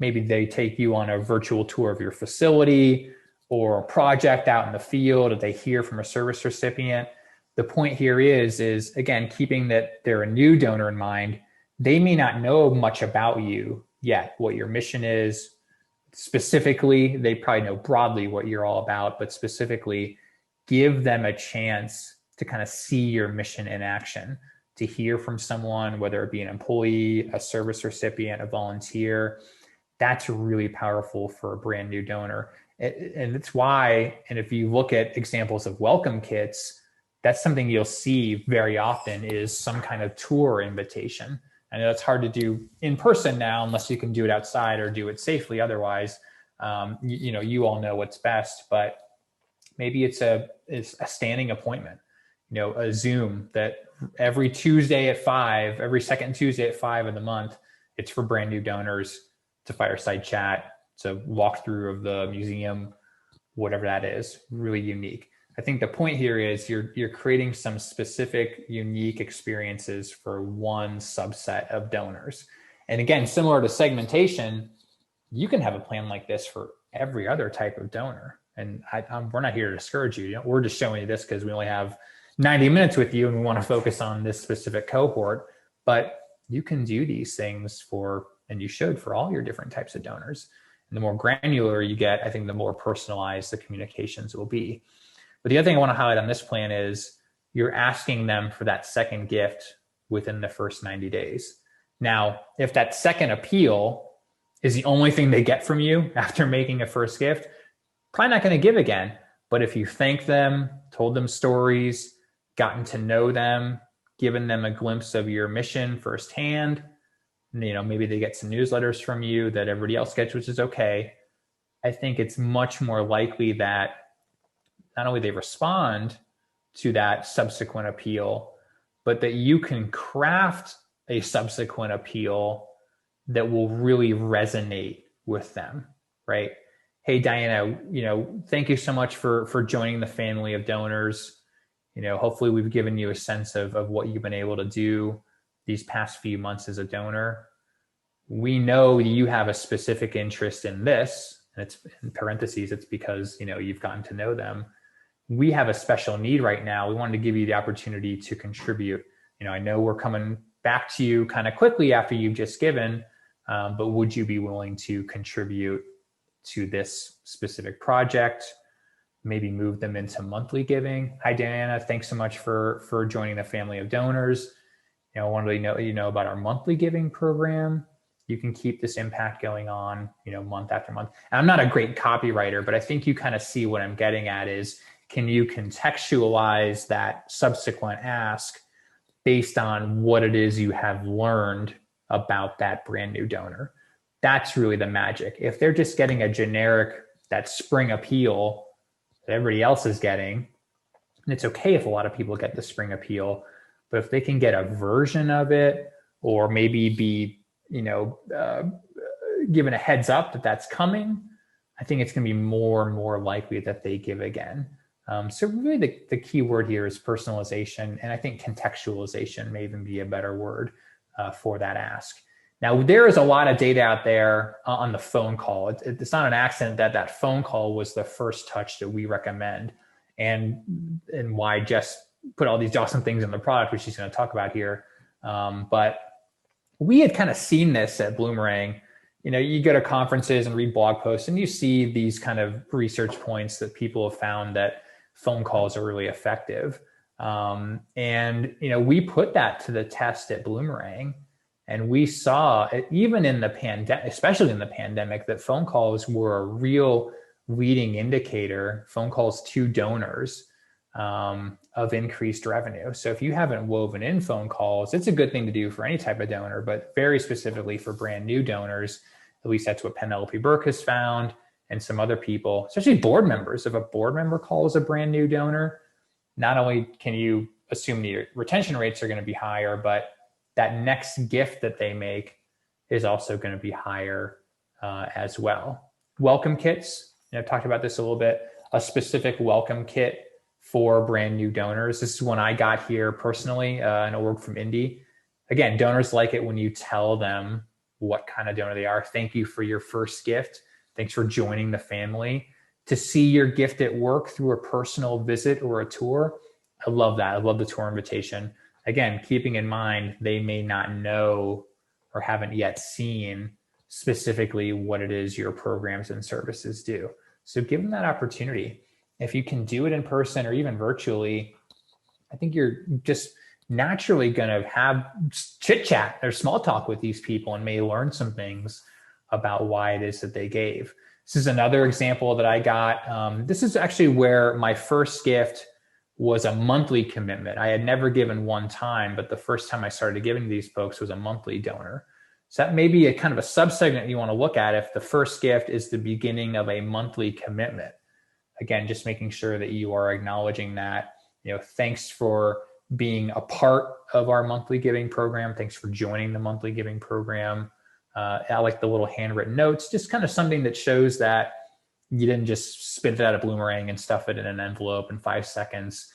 Maybe they take you on a virtual tour of your facility or a project out in the field, or they hear from a service recipient. The point here is again, keeping that they're a new donor in mind. They may not know much about you yet, what your mission is. Specifically, they probably know broadly what you're all about, but specifically, give them a chance to kind of see your mission in action, to hear from someone, whether it be an employee, a service recipient, a volunteer. That's really powerful for a brand new donor. And that's why, and if you look at examples of welcome kits, that's something you'll see very often is some kind of tour invitation. I know it's hard to do in person now, unless you can do it outside or do it safely. Otherwise, you all know what's best, but maybe it's a standing appointment, a Zoom that every Tuesday at 5, every second Tuesday at 5 of the month, it's for brand new donors It's a fireside chat. It's a walkthrough of the museum, whatever that is, really unique. I think the point here is you're creating some specific, unique experiences for one subset of donors. And again, similar to segmentation, you can have a plan like this for every other type of donor. And we're not here to discourage you. We're just showing you this because we only have 90 minutes with you and we want to focus on this specific cohort. But you can do these things for, and you should, for all your different types of donors. And the more granular you get, I think the more personalized the communications will be. But the other thing I want to highlight on this plan is you're asking them for that second gift within the first 90 days. Now, if that second appeal is the only thing they get from you after making a first gift, probably not going to give again. But if you thank them, told them stories, gotten to know them, given them a glimpse of your mission firsthand, maybe they get some newsletters from you that everybody else gets, which is okay. I think it's much more likely that not only they respond to that subsequent appeal, but that you can craft a subsequent appeal that will really resonate with them, right? Hey, Diana, thank you so much for joining the family of donors. Hopefully we've given you a sense of what you've been able to do these past few months as a donor. We know you have a specific interest in this, and it's in parentheses, it's because, you've gotten to know them. We have a special need right now. We wanted to give you the opportunity to contribute. I know we're coming back to you kind of quickly after you've just given, but would you be willing to contribute to this specific project? Maybe move them into monthly giving. Hi, Diana. Thanks so much for joining the family of donors. I wanted to let you know about our monthly giving program. You can keep this impact going on, month after month. And I'm not a great copywriter, but I think you kind of see what I'm getting at is, can you contextualize that subsequent ask based on what it is you have learned about that brand new donor? That's really the magic. If they're just getting a generic, that spring appeal that everybody else is getting, and it's okay if a lot of people get the spring appeal, but if they can get a version of it, or maybe be, given a heads up that that's coming, I think it's going to be more and more likely that they give again. So really the key word here is personalization, and I think contextualization may even be a better word for that ask. Now, there is a lot of data out there on the phone call. It's not an accident that phone call was the first touch that we recommend, and why Jess put all these awesome things in the product, which she's going to talk about here. But we had kind of seen this at Bloomerang. You go to conferences and read blog posts, and you see these kind of research points that people have found that phone calls are really effective. We put that to the test at Bloomerang. And we saw, even in the pandemic, especially in the pandemic, that phone calls were a real leading indicator, phone calls to donors, of increased revenue. So if you haven't woven in phone calls, it's a good thing to do for any type of donor, but very specifically for brand new donors, at least that's what Penelope Burke has found, and some other people, especially board members. If a board member calls a brand new donor, not only can you assume the retention rates are going to be higher, but that next gift that they make is also going to be higher as well. Welcome kits, I've talked about this a little bit, a specific welcome kit for brand new donors. This is when I got here personally, an org from Indy. Again, donors like it when you tell them what kind of donor they are. Thank you for your first gift. Thanks for joining the family. To see your gift at work through a personal visit or a tour, I love that. I love the tour invitation. Again, keeping in mind, they may not know or haven't yet seen specifically what it is your programs and services do. So give them that opportunity. If you can do it in person or even virtually, I think you're just naturally going to have chit chat or small talk with these people and may learn some things about why it is that they gave. This is another example that I got. This is actually where my first gift was a monthly commitment. I had never given one time, but the first time I started giving to these folks was a monthly donor. So that may be a kind of a subsegment you want to look at if the first gift is the beginning of a monthly commitment. Again, just making sure that you are acknowledging that, thanks for being a part of our monthly giving program. Thanks for joining the monthly giving program. I like the little handwritten notes, just kind of something that shows that you didn't just spit it out a boomerang and stuff it in an envelope in 5 seconds.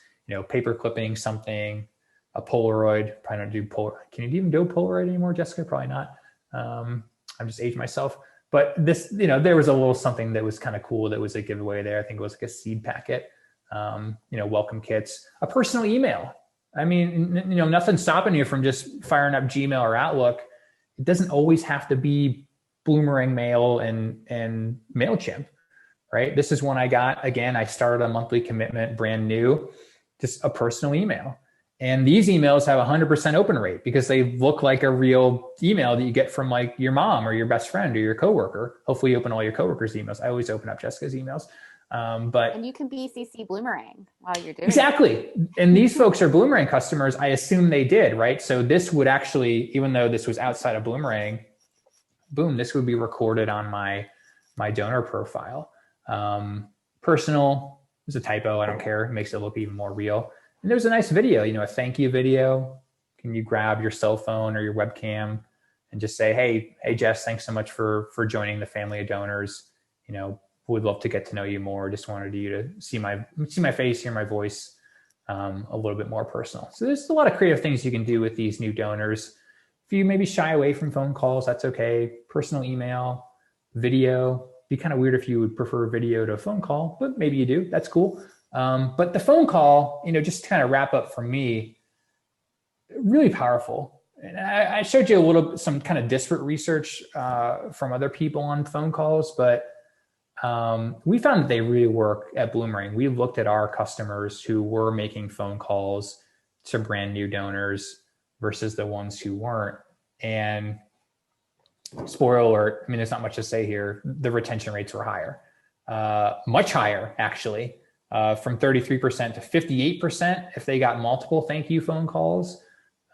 Paper clipping something, a Polaroid. Probably don't do Polaroid. Can you even do Polaroid anymore, Jessica? Probably not. I'm just aged myself. But this, there was a little something that was kind of cool that was a giveaway there. I think it was like a seed packet, welcome kits, a personal email. I mean, nothing's stopping you from just firing up Gmail or Outlook. It doesn't always have to be Boomerang Mail and MailChimp, right? This is one I got. Again, I started a monthly commitment, brand new, just a personal email. And these emails have 100% open rate because they look like a real email that you get from like your mom or your best friend or your coworker. Hopefully you open all your coworkers' emails. I always open up Jessica's emails. And you can BCC Boomerang while you're doing exactly. And these folks are Boomerang customers. I assume they did, right? So this would actually, even though this was outside of Boomerang, boom, this would be recorded on my donor profile. Personal is a typo. I don't care. It makes it look even more real. And there's a nice video, a thank you video. Can you grab your cell phone or your webcam and just say, hey, Jess, thanks so much for joining the family of donors. Would love to get to know you more. Just wanted you to see my face, hear my voice, a little bit more personal. So there's a lot of creative things you can do with these new donors. If you maybe shy away from phone calls, that's okay. Personal email, video. Be kind of weird if you would prefer video to a phone call, but maybe you do. That's cool. But the phone call, just to kind of wrap up for me, really powerful. And I showed you some kind of disparate research from other people on phone calls, but we found that they really work at Boomerang. We looked at our customers who were making phone calls to brand new donors versus the ones who weren't. And spoiler alert, there's not much to say here. The retention rates were higher, much higher, actually, from 33% to 58% if they got multiple thank you phone calls.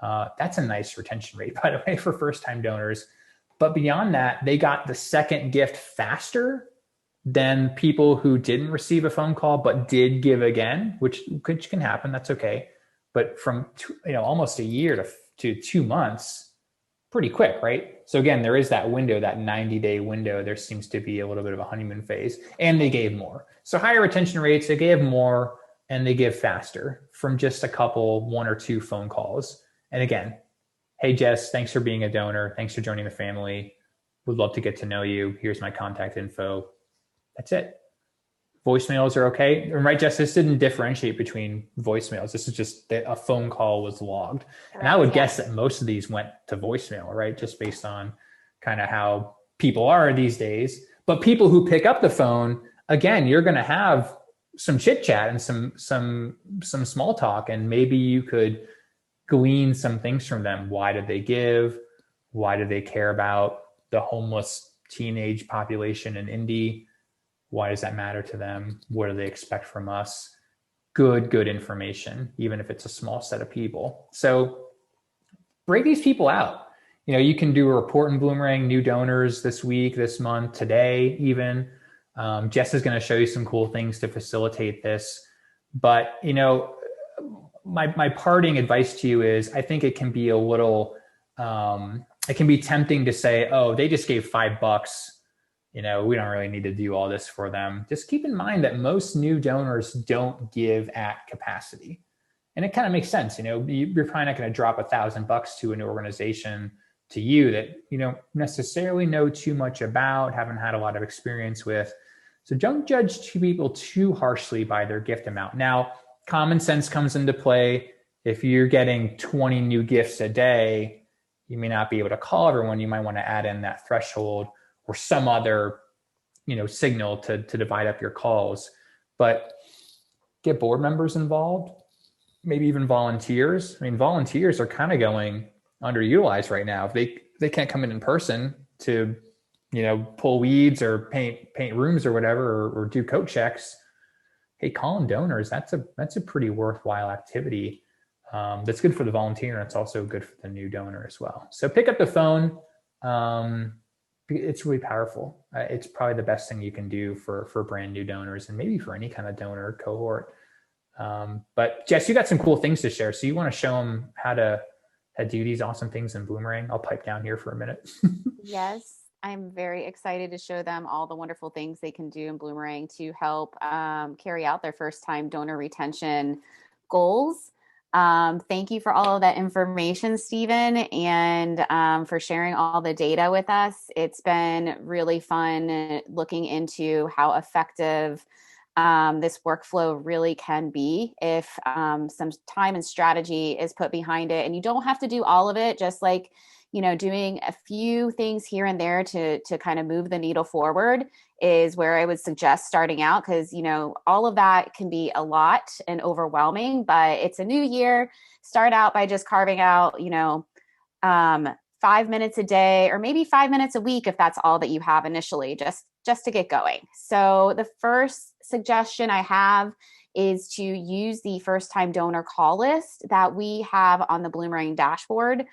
That's a nice retention rate, by the way, for first-time donors. But beyond that, they got the second gift faster than people who didn't receive a phone call but did give again, which can happen. That's okay. But from almost a year to 2 months, pretty quick, right? So again, there is that window, that 90-day window. There seems to be a little bit of a honeymoon phase, and they gave more. So higher retention rates, they gave more, and they give faster from just a couple, 1 or 2 phone calls. And again, hey, Jess, thanks for being a donor. Thanks for joining the family. Would love to get to know you. Here's my contact info. That's it. Voicemails are okay. And right, Jess, this didn't differentiate between voicemails. This is just that a phone call was logged. And I would guess that most of these went to voicemail, right? Just based on kind of how people are these days. But people who pick up the phone, again, you're going to have some chit chat and some small talk, and maybe you could glean some things from them. Why did they give? Why do they care about the homeless teenage population in Indy? Why does that matter to them? What do they expect from us? Good information, even if it's a small set of people. So break these people out. You can do a report in Boomerang, new donors this week, this month, today, even. Jess is going to show you some cool things to facilitate this. But, my parting advice to you is I think it can be a little, it can be tempting to say, oh, they just gave $5. We don't really need to do all this for them. Just keep in mind that most new donors don't give at capacity. And it kind of makes sense. You're probably not going to drop $1,000 to an organization to you that you don't necessarily know too much about, haven't had a lot of experience with. So don't judge people too harshly by their gift amount. Now, common sense comes into play. If you're getting 20 new gifts a day, you may not be able to call everyone. You might want to add in that threshold or some other, signal to divide up your calls. But get board members involved, maybe even volunteers. Volunteers are kind of going underutilized right now. If they can't come in person to, pull weeds or paint rooms or whatever, or do coat checks, hey, calling donors, that's a pretty worthwhile activity. That's good for the volunteer, and it's also good for the new donor as well. So pick up the phone. It's really powerful. It's probably the best thing you can do for brand new donors, and maybe for any kind of donor cohort. But Jess, you got some cool things to share. So you want to show them how to do these awesome things in Bloomerang. I'll pipe down here for a minute. Yes, I'm very excited to show them all the wonderful things they can do in Bloomerang to help carry out their first time donor retention goals. Thank you for all of that information, Stephen, and for sharing all the data with us. It's been really fun looking into how effective this workflow really can be if some time and strategy is put behind it. And you don't have to do all of it, just like, doing a few things here and there to kind of move the needle forward is where I would suggest starting out, because, all of that can be a lot and overwhelming, but it's a new year. Start out by just carving out, 5 minutes a day, or maybe 5 minutes a week if that's all that you have initially, just to get going. So the first suggestion I have is to use the first time donor call list that we have on the Bloomerang dashboard.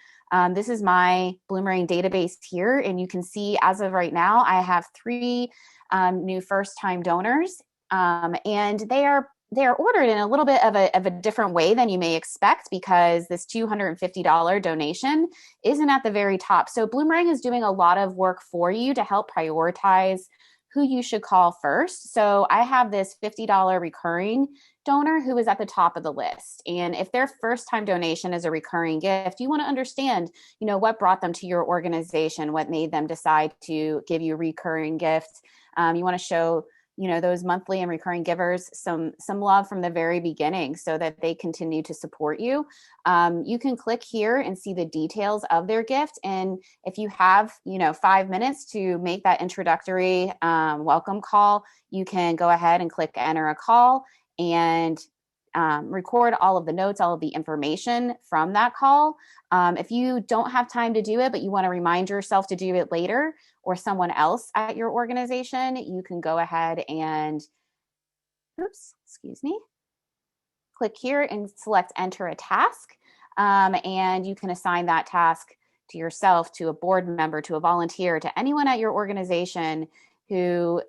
This is my Bloomerang database here, and you can see as of right now, I have 3 new first time donors, and they are ordered in a little bit of a different way than you may expect, because this $250 donation isn't at the very top. So Bloomerang is doing a lot of work for you to help prioritize who you should call first. So I have this $50 recurring donor who is at the top of the list. And if their first time donation is a recurring gift, you want to understand, what brought them to your organization, what made them decide to give you a recurring gift. You want to show those monthly and recurring givers some love from the very beginning so that they continue to support you. You can click here and see the details of their gift. And if you have, 5 minutes to make that introductory welcome call, you can go ahead and click enter a call and record all of the notes, all of the information from that call. If you don't have time to do it, but you want to remind yourself to do it later, or someone else at your organization, you can go ahead and, click here and select enter a task. And you can assign that task to yourself, to a board member, to a volunteer, to anyone at your organization who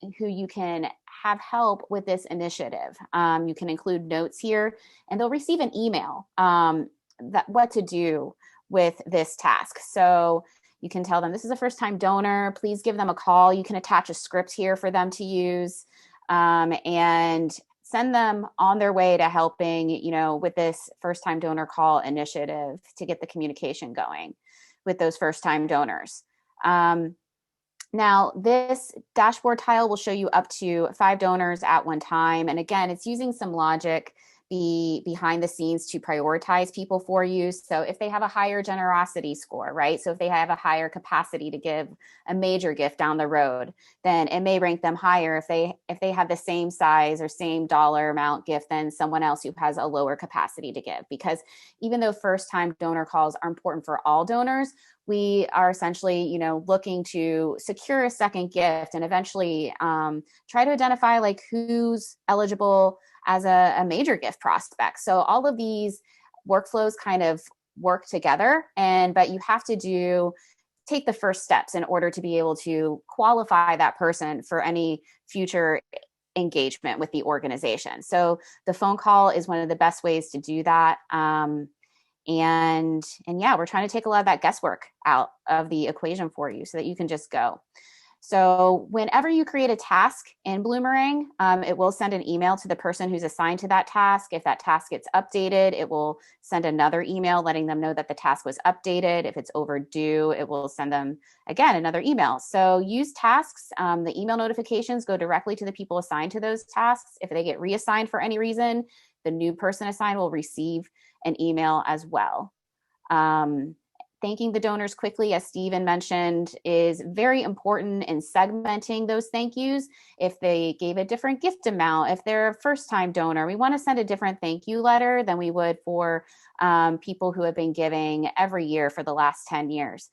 you can have help with this initiative. You can include notes here, and they'll receive an email that what to do with this task. So you can tell them this is a first time donor, please give them a call. You can attach a script here for them to use, and send them on their way to helping, with this first time donor call initiative to get the communication going with those first time donors. Now, this dashboard tile will show you up to 5 donors at one time. And again, it's using some logic behind the scenes to prioritize people for you. So if they have a higher generosity score, right? So if they have a higher capacity to give a major gift down the road, then it may rank them higher if they have the same size or same dollar amount gift than someone else who has a lower capacity to give. Because even though first time donor calls are important for all donors, we are essentially, looking to secure a second gift and eventually try to identify who's eligible as a major gift prospect. So all of these workflows kind of work together, but you have to take the first steps in order to be able to qualify that person for any future engagement with the organization. So the phone call is one of the best ways to do that. And yeah, we're trying to take a lot of that guesswork out of the equation for you so that you can just go. So whenever you create a task in Bloomerang, it will send an email to the person who's assigned to that task. If that task gets updated, it will send another email letting them know that the task was updated. If it's overdue, it will send them, again, another email. So use tasks. The email notifications go directly to the people assigned to those tasks. If they get reassigned for any reason, the new person assigned will receive an email as well. Thanking the donors quickly, as Stephen mentioned, is very important in segmenting those thank yous. If they gave a different gift amount, if they're a first-time donor, we want to send a different thank you letter than we would for people who have been giving every year for the last 10 years.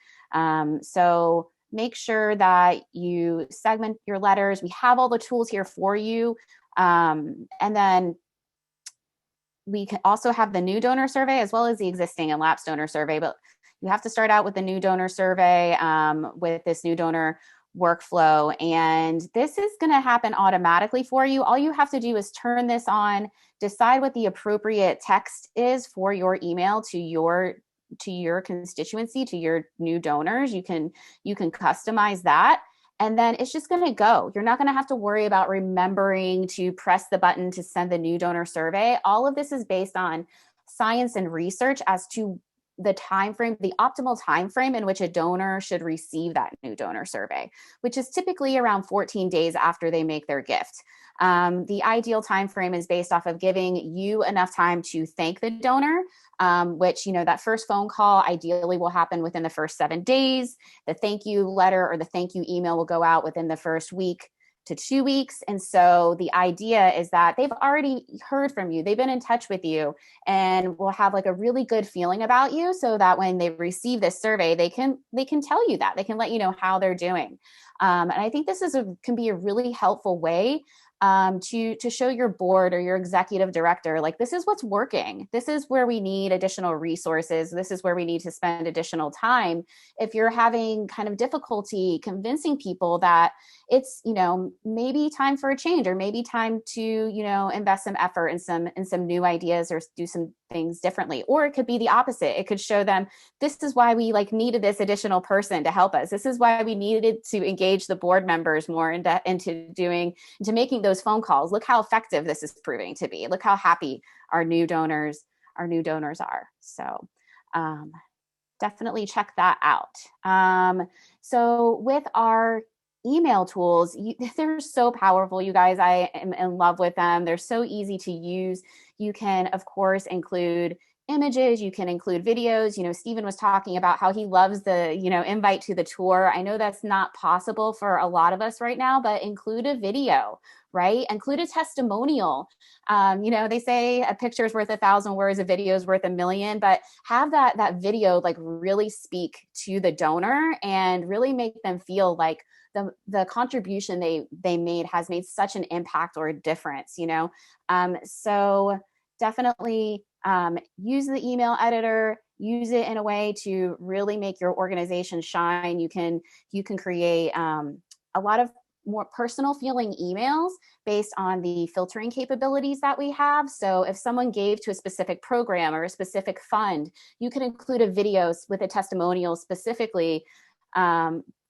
So make sure that you segment your letters. We have all the tools here for you. And then we can also have the new donor survey as well as the existing and lapsed donor survey, but you have to start out with the new donor survey with this new donor workflow. And this is going to happen automatically for you. All you have to do is turn this on, decide what the appropriate text is for your email to your your constituency, to your new donors. You can customize that. And then it's just going to go. You're not going to have to worry about remembering to press the button to send the new donor survey. All of this is based on science and research as to the time frame, the optimal time frame in which a donor should receive that new donor survey, which is typically around 14 days after they make their gift. The ideal time frame is based off of giving you enough time to thank the donor, which, that first phone call ideally will happen within the first 7 days. The thank you letter or the thank you email will go out within the first week to 2 weeks. And so the idea is that they've already heard from you, they've been in touch with you, and will have like a really good feeling about you, so that when they receive this survey, they can tell you that, they can let you know how they're doing. And I think this can be a really helpful way to show your board or your executive director, like, this is what's working. This is where we need additional resources. This is where we need to spend additional time. If you're having kind of difficulty convincing people that it's, maybe time for a change, or maybe time to, invest some effort in some new ideas, or do some things differently. Or it could be the opposite. It could show them, this is why we needed this additional person to help us. This is why we needed to engage the board members more into making those phone calls. Look how effective this is proving to be. Look how happy our new donors are. So definitely check that out. So with our email tools, they're so powerful, you guys. I am in love with them. They're so easy to use. You can, of course, include images, you can include videos. Stephen was talking about how he loves the, invite to the tour. I know that's not possible for a lot of us right now, but include a video, right? Include a testimonial. They say a picture is worth 1,000 words, a video is worth 1,000,000, but have that video really speak to the donor and really make them feel like the contribution they made has made such an impact or a difference. So definitely use the email editor, use it in a way to really make your organization shine. You can create a lot of more personal feeling emails based on the filtering capabilities that we have. So if someone gave to a specific program or a specific fund, you can include a video with a testimonial specifically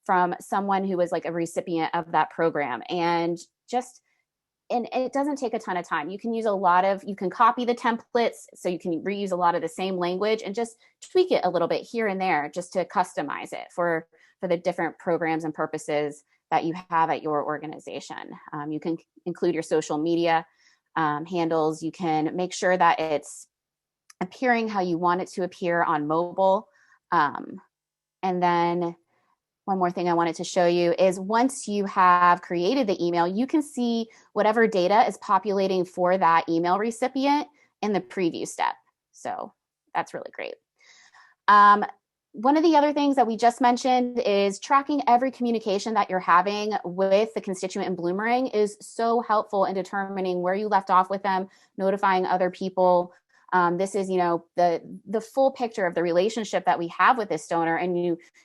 from someone who was a recipient of that program. And it doesn't take a ton of time. You can copy the templates, so you can reuse a lot of the same language and just tweak it a little bit here and there just to customize it for the different programs and purposes that you have at your organization. You can include your social media handles. You can make sure that it's appearing how you want it to appear on mobile. And then one more thing I wanted to show you is, once you have created the email, you can see whatever data is populating for that email recipient in the preview step. So that's really great. One of the other things that we just mentioned is tracking every communication that you're having with the constituent in Bloomerang is so helpful in determining where you left off with them, notifying other people. This is, the full picture of the relationship that we have with this donor. And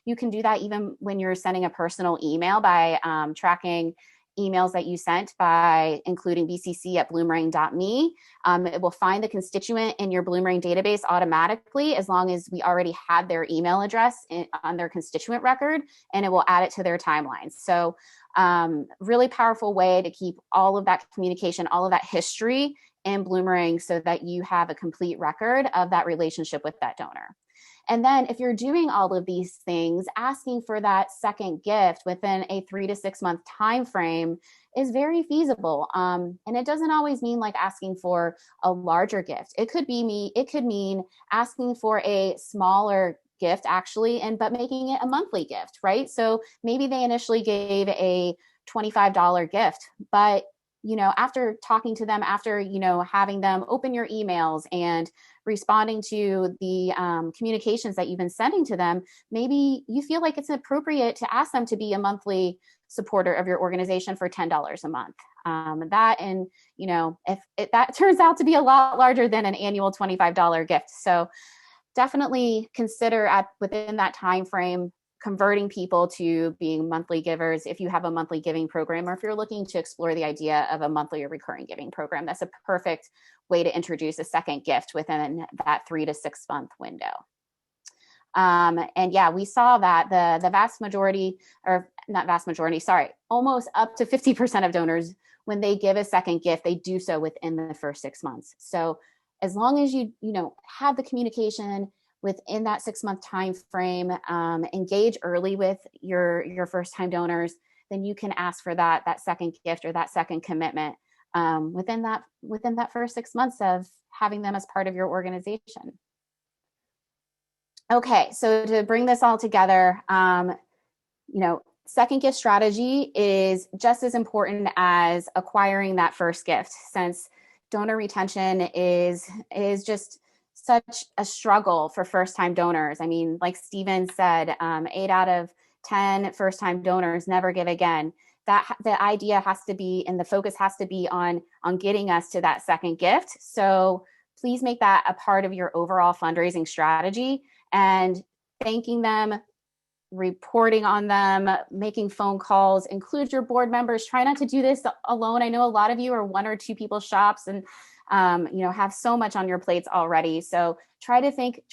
you can do that even when you're sending a personal email by tracking emails that you sent by including bcc@bloomerang.me. It will find the constituent in your Bloomerang database automatically, as long as we already had their email address on their constituent record, and it will add it to their timeline. So really powerful way to keep all of that communication, all of that history in Bloomerang, so that you have a complete record of that relationship with that donor. And then if you're doing all of these things, asking for that second gift within a 3 to 6 month time frame is very feasible. And it doesn't always mean asking for a larger gift. It could mean asking for a smaller gift actually, but making it a monthly gift, right? So maybe they initially gave a $25 gift, but after talking to them, after, having them open your emails and responding to the communications that you've been sending to them, maybe you feel like it's appropriate to ask them to be a monthly supporter of your organization for $10 a month. If that turns out to be a lot larger than an annual $25 gift. So definitely consider within that time frame converting people to being monthly givers if you have a monthly giving program, or if you're looking to explore the idea of a monthly or recurring giving program. That's a perfect way to introduce a second gift within that 3 to 6 month window. And yeah, we saw that the vast majority, or not vast majority, sorry, almost up to 50% of donors, when they give a second gift, they do so within the first 6 months. So as long as you have the communication within that 6-month time frame, engage early with your first time donors, then you can ask for that second gift or that second commitment within that first 6 months of having them as part of your organization. Okay, so to bring this all together, second gift strategy is just as important as acquiring that first gift, since donor retention is just such a struggle for first-time donors. I mean, like Steven said, 8 out of 10 first-time donors never give again. That the idea has to be, and the focus has to be on getting us to that second gift. So please make that a part of your overall fundraising strategy, and thanking them, reporting on them, making phone calls, include your board members. Try not to do this alone. I know a lot of you are 1 or 2 people shops and have so much on your plates already. So try to think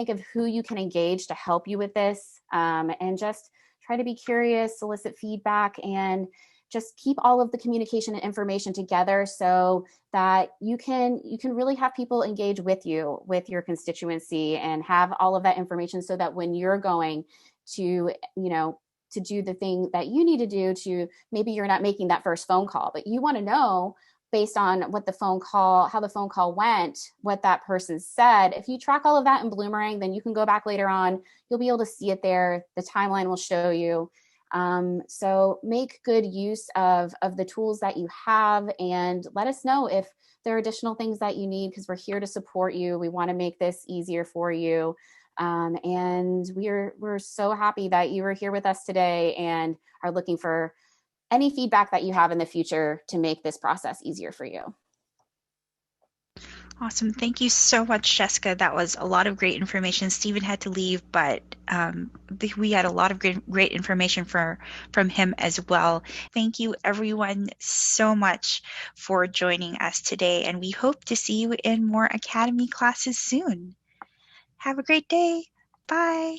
of who you can engage to help you with this, and just try to be curious, solicit feedback, and just keep all of the communication and information together so that you can really have people engage with you, with your constituency, and have all of that information so that when you're going to do the thing that you need to do, to maybe you're not making that first phone call, but you want to know based on how the phone call went, what that person said. If you track all of that in Bloomerang, then you can go back later on. You'll be able to see it there. The timeline will show you. So make good use of the tools that you have, and let us know if there are additional things that you need, because we're here to support you. We want to make this easier for you. And we're so happy that you were here with us today and are looking for any feedback that you have in the future to make this process easier for you. Awesome. Thank you so much, Jessica. That was a lot of great information. Stephen had to leave, but we had a lot of great information from him as well. Thank you, everyone, so much for joining us today, and we hope to see you in more Academy classes soon. Have a great day. Bye.